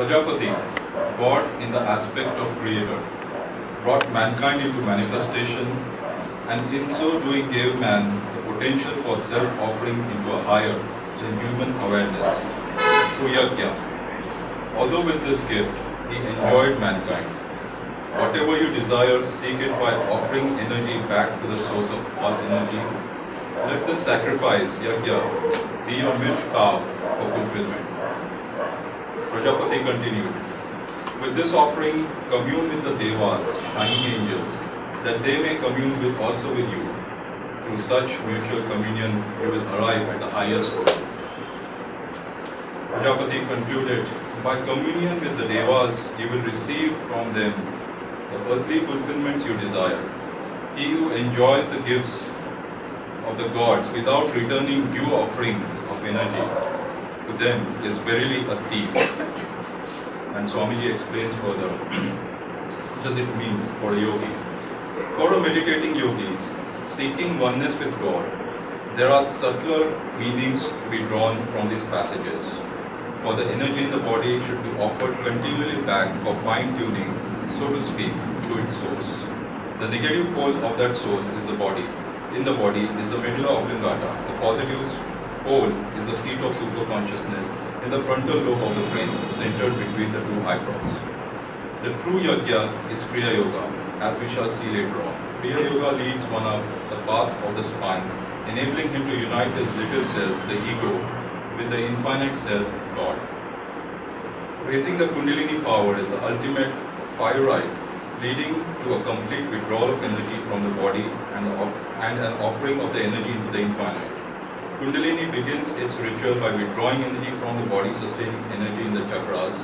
Prajapati, God in the aspect of creator, brought mankind into manifestation and in so doing gave man the potential for self-offering into a higher than human awareness through yajna. Although with this gift, he enjoyed mankind. Whatever you desire, seek it by offering energy back to the source of all energy. Let this sacrifice, yajna, be your milk cow for fulfillment. Prajapati continued, with this offering, commune with the devas, shining angels, that they may commune with also with you. Through such mutual communion, you will arrive at the highest goal. Prajapati concluded, by communion with the devas, you will receive from them the earthly fulfillments you desire. He who enjoys the gifts of the gods without returning due offering of energy to them is verily a thief. And Swamiji explains further, what does it mean for a yogi? For a meditating yogis, seeking oneness with God, there are subtler meanings to be drawn from these passages. For the energy in the body should be offered continually back for fine-tuning, so to speak, to its source. The negative pole of that source is the body. In the body is the medulla oblongata. The positive pole is the seat of superconsciousness in the frontal lobe of the brain, centered between the two eyebrows. The true yajna is Kriya Yoga, as we shall see later on. Kriya Yoga leads one up the path of the spine, enabling him to unite his little self, the ego, with the infinite self, God. Raising the Kundalini power is the ultimate fire ride, leading to a complete withdrawal of energy from the body and an offering of the energy into the infinite. Kundalini begins its ritual by withdrawing energy from the body, sustaining energy in the chakras.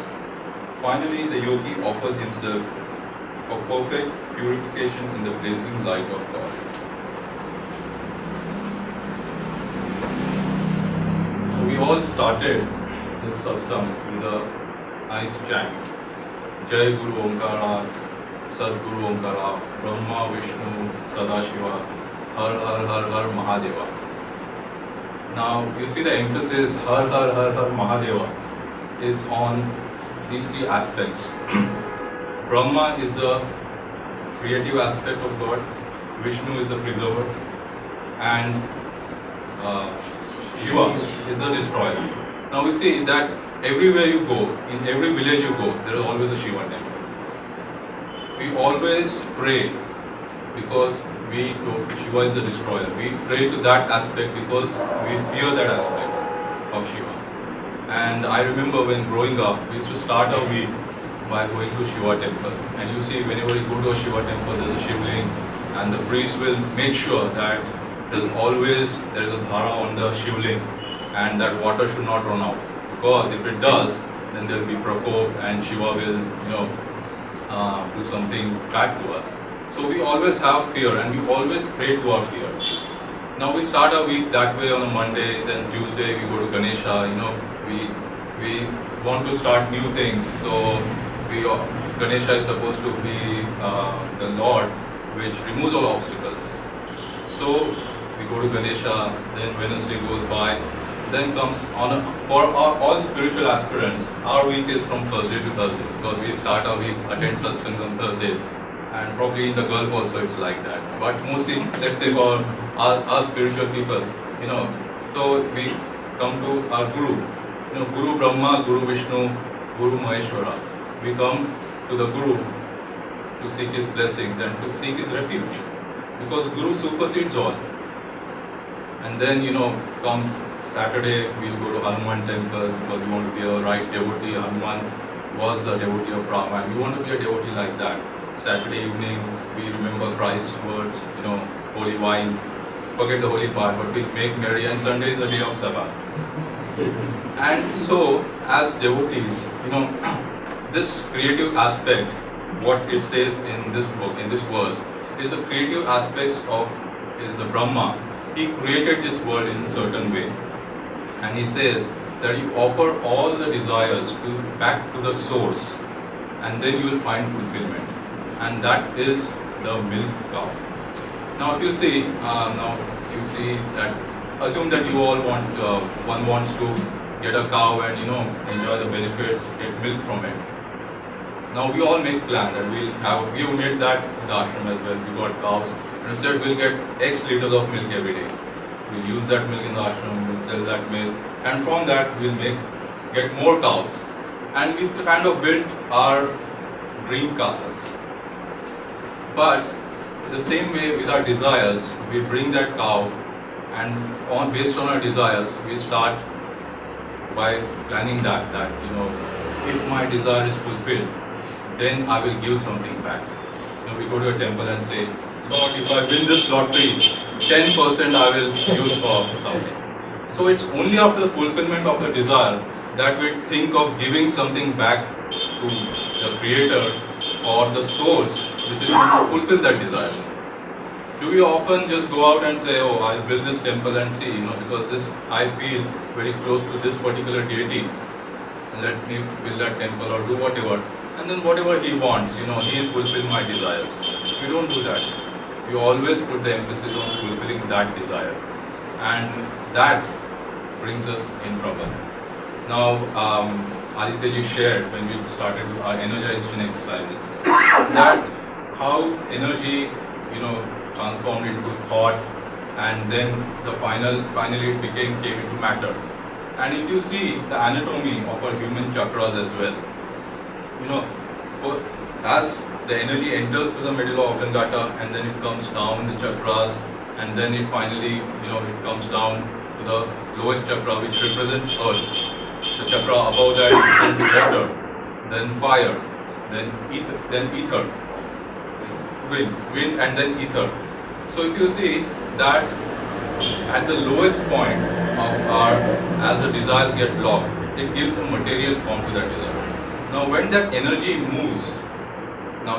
Finally, the yogi offers himself for perfect purification in the blazing light of God. We all started this satsang with a nice chant. Jai Guru Omkara, Sadguru Omkara, Brahma, Vishnu, Sadashiva, Har Har Har Har Mahadeva. Now you see the emphasis Har Har Har Har Mahadeva is on these three aspects. Brahma is the creative aspect of God, Vishnu is the preserver, and Shiva is the destroyer. Now we see that everywhere you go, in every village you go, there is always a Shiva temple. We always pray because we know Shiva is the destroyer. We pray to that aspect because we fear that aspect of Shiva. And I remember when growing up, we used to start our week by going to Shiva temple. And you see, whenever you go to a Shiva temple, there is a Shivling, and the priest will make sure that there is a dhara on the Shivling, and that water should not run out. Because if it does, then there will be prakop, and Shiva will, do something bad to us. So we always have fear, and we always pray to our fear. Now we start our week that way on a Monday, then Tuesday we go to Ganesha. We want to start new things. So Ganesha is supposed to be the Lord which removes all obstacles. So we go to Ganesha, then Wednesday goes by, then comes for all spiritual aspirants, our week is from Thursday to Thursday, because we start our week, attend satsangs on Thursdays, and probably in the Gulf also it's like that. But mostly, let's say for our spiritual people, so we come to our Guru, Guru Brahma, Guru Vishnu, Guru Maheshwara. We come to the Guru to seek his blessings and to seek his refuge, because Guru supersedes all. And then comes Saturday, we'll go to Hanuman temple because we want to be a right devotee. Hanuman was the devotee of Rama, and we want to be a devotee like that. Saturday evening, we remember Christ's words, holy wine, forget the holy part, but we make merry, and Sunday is the day of Sabbath. And so, as devotees, this creative aspect, what it says in this book, in this verse, is the creative aspects is the Brahma. He created this world in a certain way. And he says that you offer all the desires back to the source, and then you will find fulfillment. And that is the milk cow. Now if you see, that assume that you all one wants to get a cow and enjoy the benefits, get milk from it. Now we all make plans that we have made that in the ashram as well. We got cows and we said we'll get X liters of milk every day. We'll use that milk in the ashram, we'll sell that milk, and from that we'll get more cows. And we kind of built our dream castles. But the same way with our desires, we bring that cow, and based on our desires, we start by planning that if my desire is fulfilled, then I will give something back. We go to a temple and say, Lord, if I win this lottery, 10% I will use for something. So it's only after the fulfillment of the desire that we think of giving something back to the creator or the source which is going to fulfill that desire. Do we often just go out and say, oh, I'll build this temple and see, because this I feel very close to this particular deity, and let me build that temple or do whatever, and then whatever he wants, he'll fulfill my desires. We don't do that. We always put the emphasis on fulfilling that desire, and that brings us in trouble. Now, Aditya ji shared when we started our energization exercises that how energy, transformed into thought, and then finally it came into matter. And if you see the anatomy of our human chakras as well, as the energy enters through the medulla oblongata and then it comes down the chakras, and then it finally, it comes down to the lowest chakra, which represents earth. The chakra above that represents water, then fire, then ether, wind, and then ether. So if you see that at the lowest point as the desires get blocked, it gives a material form to that desire. Now when that energy moves, now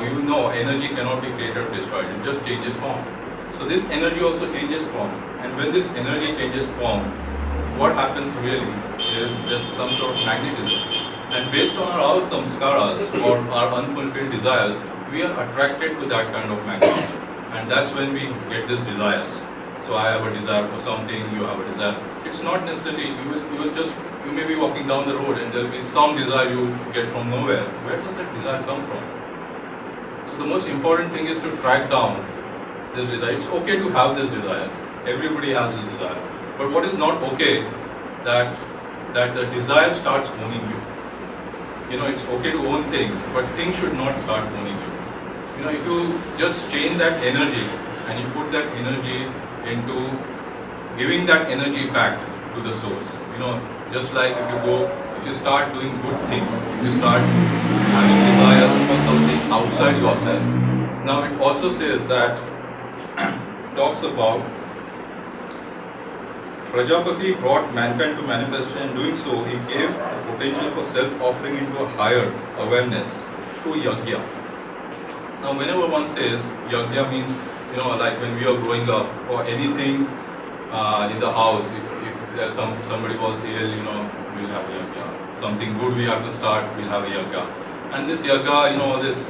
energy cannot be created or destroyed, it just changes form. So this energy also changes form, and when this energy changes form, what happens really is there's some sort of magnetism. And based on our samskaras or our unfulfilled desires, we are attracted to that kind of magnetism. And that's when we get these desires. So I have a desire for something, you have a desire. It's not necessarily, you may be walking down the road and there will be some desire you get from nowhere. Where does that desire come from? So the most important thing is to track down this desire. It's okay to have this desire. Everybody has this desire. But what is not okay, that the desire starts owning you. It's okay to own things, but things should not start owning you. If you just change that energy and you put that energy into giving that energy back to the source, just like if you start doing good things, if you start having desires for something outside yourself. Now it also says that, talks about Prajapati brought mankind to manifestation, and doing so, he gave potential for self-offering into a higher awareness through yajna. Now, whenever one says yajna means, like when we are growing up or anything in the house, if there's somebody was ill, we'll have a yajna. Something good we have to start, we'll have a yajna. And this yajna, this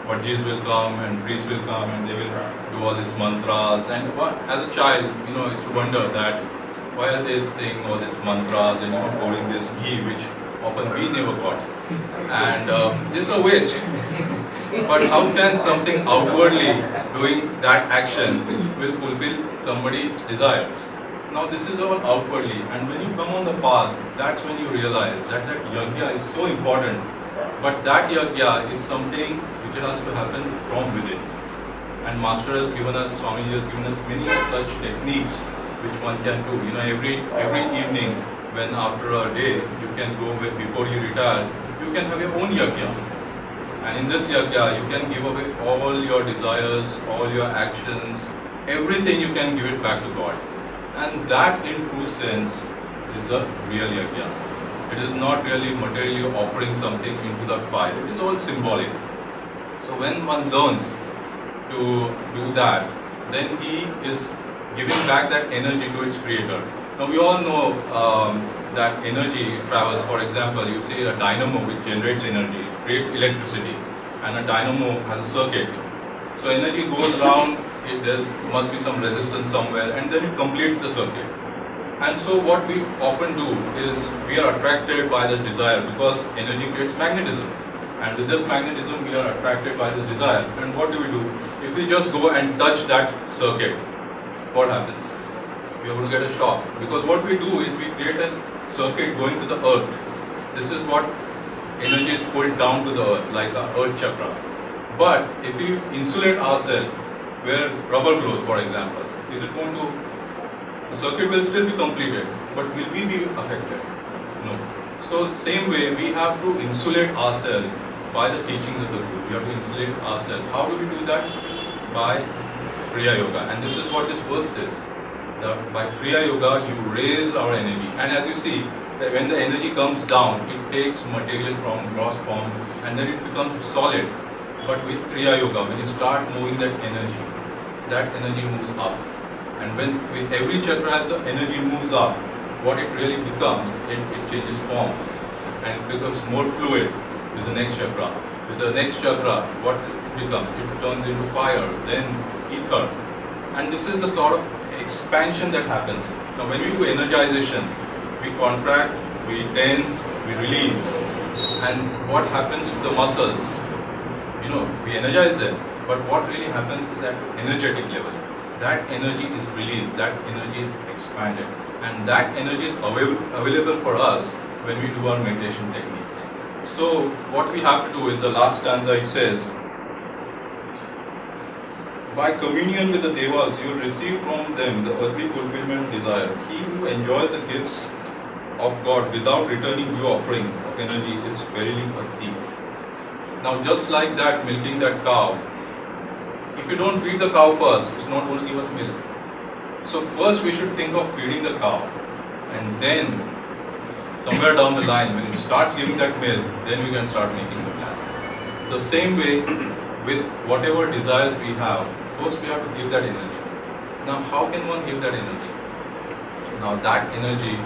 Vajjis will come and priests will come and they will do all these mantras. And as a child, I used to wonder that why are they saying all these mantras and pouring this ghee, which often we never got. And it's a waste. But how can something outwardly doing that action will fulfill somebody's desires? Now this is all outwardly, and when you come on the path, that's when you realize that yajna is so important. But that yajna is something which has to happen from within. And Master has given us, Swamiji has given us many of such techniques which one can do. Every evening, when after a day you can go before you retire, you can have your own yajna. And in this yajna, you can give away all your desires, all your actions, everything you can give it back to God. And that in true sense is the real yajna. It is not really materially offering something into the fire, it is all symbolic. So when one learns to do that, then he is giving back that energy to its creator. Now we all know that energy travels. For example, you see a dynamo which generates energy, creates electricity, and a dynamo has a circuit. So energy goes around, there must be some resistance somewhere, and then it completes the circuit. And so what we often do is we are attracted by the desire because energy creates magnetism. And with this magnetism, we are attracted by the desire. And what do? If we just go and touch that circuit, what happens? We are going to get a shock. Because what we do is we create a circuit going to the earth. This is what energy is pulled down to the earth, like the earth chakra. But if we insulate ourselves, wear rubber gloves, for example, is it going to, the circuit will still be completed, but will we be affected? No. So same way, we have to insulate ourselves by the teachings of the Guru. We have to insulate ourselves. How do we do that? By Kriya Yoga. And this is what this verse says. By Kriya Yoga, you raise our energy. And as you see, that when the energy comes down, it takes material from gross form and then it becomes solid. But with Kriya Yoga, when you start moving that energy moves up. And when with every chakra as the energy moves up, what it really becomes, it changes form and it becomes more fluid with the next chakra. With the next chakra, what it becomes? It turns into fire, then ether. And this is the sort of expansion that happens. Now when we do energization, we contract, we tense, we release. And what happens to the muscles? We energize them. But what really happens is that energetic level. That energy is released, that energy is expanded. And that energy is available for us when we do our meditation techniques. So what we have to do is the last stanza, it says, by communion with the Devas, you will receive from them the earthly fulfillment desire. He who enjoys the gifts of God without returning due offering of energy is verily a thief. Now just like that, milking that cow, if you don't feed the cow first, it's not going to give us milk. So first we should think of feeding the cow, and then somewhere down the line, when it starts giving that milk, then we can start making the plans. The same way with whatever desires we have, first we have to give that energy. Now how can one give that energy? Now that energy,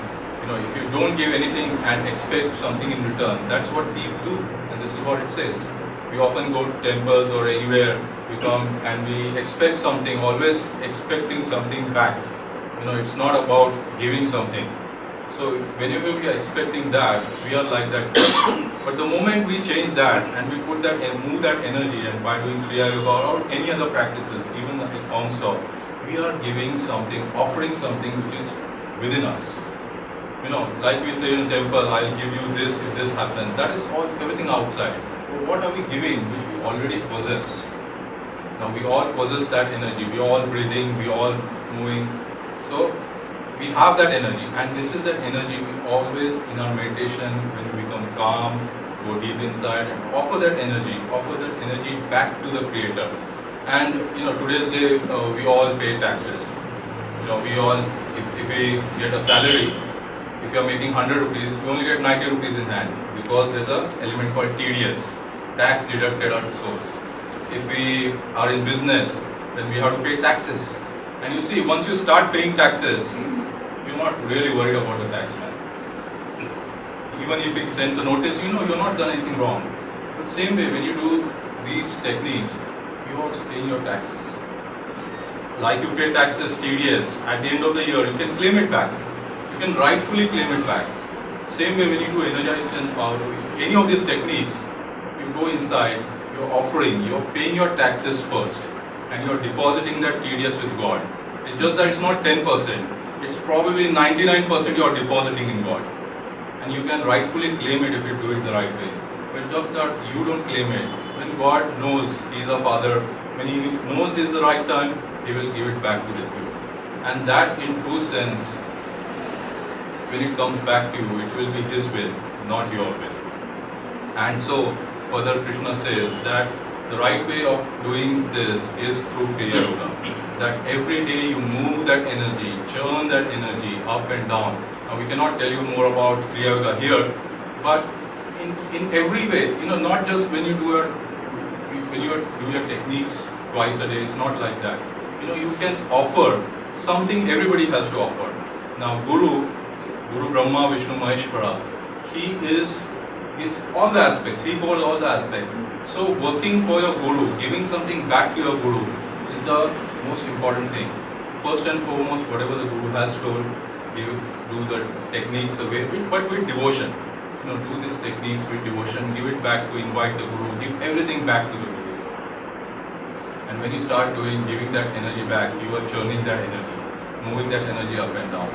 if you don't give anything and expect something in return, that's what thieves do. And this is what it says. We often go to temples or anywhere, we come and we expect something, always expecting something back. It's not about giving something. So whenever we are expecting that, we are like that. But the moment we change that and we put that and move that energy, and by doing Kriya Yoga or any other practices, even like Amol, we are giving something, offering something which is within us. Like we say in temple, I'll give you this if this happens. That is everything outside. But what are we giving which we already possess? Now we all possess that energy. We all breathing, we all moving. So we have that energy, and this is that energy we always in our meditation, when we become calm, go deep inside and offer that energy back to the Creator. And today's day we all pay taxes. We all, if we get a salary, if you are making 100 rupees, we only get 90 rupees in hand because there's an element called TDS, tax deducted at source. If we are in business, then we have to pay taxes. And you see, once you start paying taxes, you're not really worried about the tax man. Even if he sends a notice, you're not done anything wrong. But same way, when you do these techniques, you also pay your taxes. Like you pay taxes, TDS, at the end of the year, you can claim it back. You can rightfully claim it back. Same way when you do energization or any of these techniques, you go inside, you're offering, you're paying your taxes first, and you're depositing that TDS with God. It's just that it's not 10%, it's probably 99% you're depositing in God. And you can rightfully claim it if you do it the right way. But just that you don't claim it. When God knows He's a Father, when He knows it's the right time, He will give it back to the you. And that in true sense, when it comes back to you, it will be His will, not your will. And so, further Krishna says that the right way of doing this is through Kriya Yoga. That every day you move that energy, churn that energy up and down. Now we cannot tell you more about Kriya Yoga here, but in every way, not just when you do your techniques twice a day, it's not like that. You can offer something everybody has to offer. Now Guru Brahma, Vishnu, Maheshwara, he is all the aspects, he holds all the aspects. So working for your Guru, giving something back to your Guru is the most important thing. First and foremost, whatever the Guru has told, do the techniques the way, but with devotion. Do these techniques with devotion, give it back to invite the Guru, give everything back to the Guru. And when you start giving that energy back, you are churning that energy, moving that energy up and down.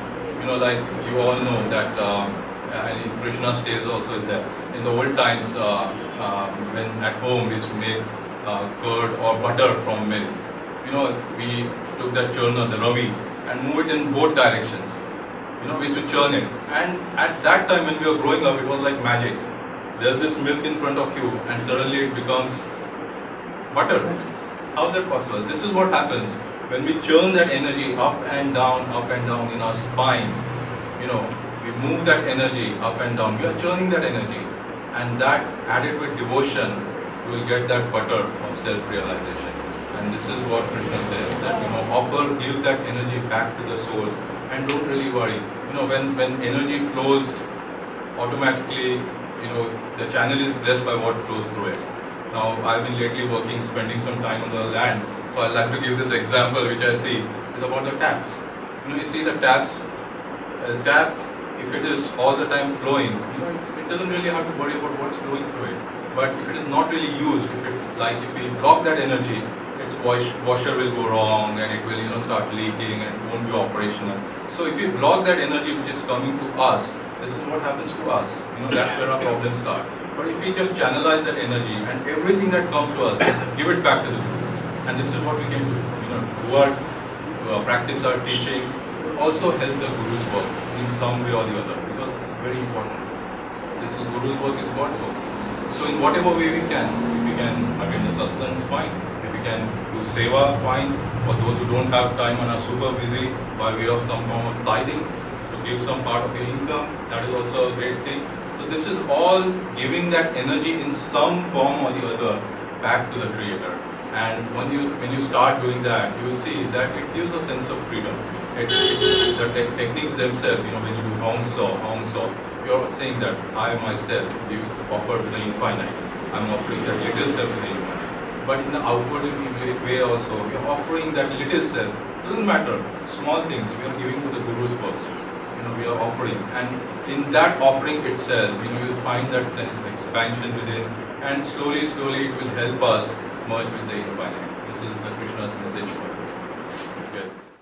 Like you all know that, and in Krishna's days also there. In the old times, when at home we used to make curd or butter from milk, we took that churner, the ravi, and move it in both directions. We used to churn it. And at that time when we were growing up, it was like magic. There's this milk in front of you and suddenly it becomes butter. How is that possible? This is what happens when we churn that energy up and down in our spine. We move that energy up and down. We are churning that energy. And that added with devotion, you will get that butter of self-realization. And this is what Krishna says, that give that energy back to the source. And don't really worry. When energy flows automatically, the channel is blessed by what flows through it. Now, I've been lately spending some time on the land, so I'd like to give this example which I see is about the taps. You see the taps, tap, if it is all the time flowing, it doesn't really have to worry about what's flowing through it. But if it is not really used, if we block that energy, its washer will go wrong and it will start leaking and it won't be operational. So if we block that energy which is coming to us, this is what happens to us. That's where our problems start. But if we just channelize that energy and everything that comes to us, give it back to the Guru. And this is what we can do. Practice our teachings, also help the Guru's work in some way or the other, because it's very important. This Guru's work is God's work. So in whatever way we can, if we can attend the satsangs, fine. If we can do seva, fine. For those who don't have time and are super busy, by way of some form of tithing, so give some part of your income, that is also a great thing. So this is all giving that energy in some form or the other back to the Creator. And when you start doing that, you will see that it gives a sense of freedom. The techniques themselves, when you do Hom Saw, you are saying that I myself offer to the infinite. I am offering that little self to the infinite. But in the outward way also, we are offering that little self. Doesn't matter, small things we are giving to the Guru's work. We are offering, and in that offering itself, you will find that sense of expansion within, and slowly it will help us merge with the infinite. This is the Krishna's message for you. Okay.